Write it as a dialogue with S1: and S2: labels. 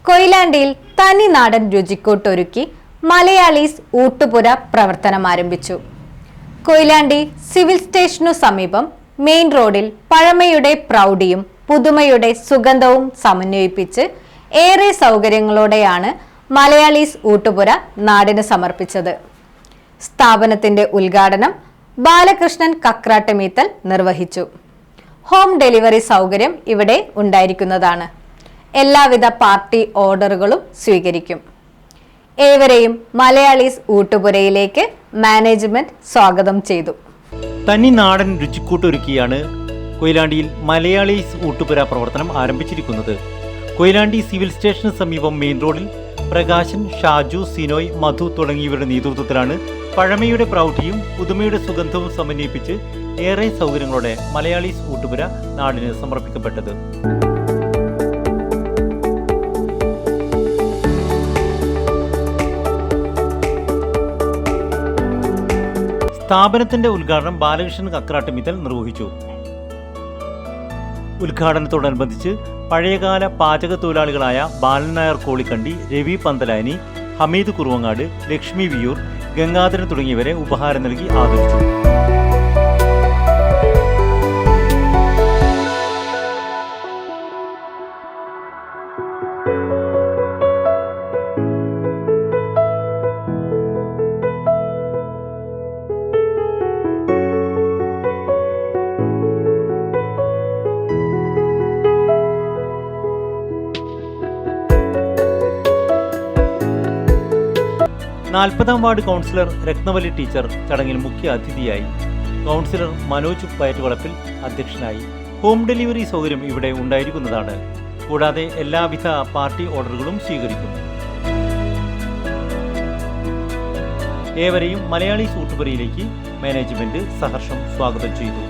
S1: കൊയിലാണ്ടിയിൽ തനിനാടൻ രുചിക്കൂട്ടൊരുക്കി മലയാളീസ് ഊട്ടുപുര പ്രവർത്തനം ആരംഭിച്ചു. കൊയിലാണ്ടി സിവിൽ സ്റ്റേഷനു സമീപം മെയിൻ റോഡിൽ പഴമയുടെ പ്രൗഢിയും പുതുമയുടെ സുഗന്ധവും സമന്വയിപ്പിച്ച് ഏറെ സൗകര്യങ്ങളോടെയാണ് മലയാളീസ് ഊട്ടുപുര നാടിന് സമർപ്പിച്ചത്. സ്ഥാപനത്തിന്റെ ഉദ്ഘാടനം ബാലകൃഷ്ണൻ കക്രാട്ടുമീത്തൽ നിർവഹിച്ചു. ഹോം ഡെലിവറി സൗകര്യം ഇവിടെ ഉണ്ടായിരിക്കുന്നതാണ്. എല്ലാവിധ പാർട്ടി ഓർഡറുകളും സ്വീകരിക്കും. ഏവരെയും മലയാളീസ് ഊട്ടുപുരയിലേക്ക് മാനേജ്മെന്റ് സ്വാഗതം ചെയ്തു.
S2: തനി നാടൻ രുചിക്കൂട്ടൊരുക്കിയാണ് കൊയിലാണ്ടിയിൽ മലയാളീസ് ഊട്ടുപുര പ്രവർത്തനം ആരംഭിച്ചിരിക്കുന്നത്. കൊയിലാണ്ടി സിവിൽ സ്റ്റേഷന് സമീപം മെയിൻ റോഡിൽ പ്രകാശൻ, ഷാജു, സിനോയ്, മധു തുടങ്ങിയവരുടെ നേതൃത്വത്തിലാണ് പഴമയുടെ പ്രൗഢിയും പുതുമയുടെ സുഗന്ധവും സമന്വയിപ്പിച്ച് ഏറെ സൗകര്യങ്ങളോടെ മലയാളീസ് ഊട്ടുപുര നാടിന് സമർപ്പിക്കപ്പെട്ടത്. സ്ഥാപനത്തിന്റെ ഉദ്ഘാടനം ബാലകൃഷ്ണൻ കക്രാട്ടുമീത്തൽ നിർവഹിച്ചു. ഉദ്ഘാടനത്തോടനുബന്ധിച്ച് പഴയകാല പാചക തൊഴിലാളികളായ ബാലൻ നായർ കോളിക്കണ്ടി, രവി പന്തലാനി, ഹമീദ് കുറുവങ്ങാട്, ലക്ഷ്മി വിയൂർ, ഗംഗാധരൻ തുടങ്ങിയവരെ ഉപഹാരം നൽകി ആദരിച്ചു. നാൽപ്പതാം വാർഡ് കൗൺസിലർ രത്നവലി ടീച്ചർ ചടങ്ങിൽ മുഖ്യ അതിഥിയായി. കൗൺസിലർ മനോജ് പയറ്റുവളപ്പിൽ അധ്യക്ഷനായി. ഹോം ഡെലിവറി സൗകര്യം ഇവിടെ ഉണ്ടായിരിക്കുന്നതാണ്. കൂടാതെ എല്ലാവിധ പാർട്ടി ഓർഡറുകളും സ്വീകരിക്കും. ഏവരെയും മലയാളീസ് ഊട്ടുപുരയിലേക്ക് മാനേജ്മെന്റ് സഹർഷം സ്വാഗതം ചെയ്തു.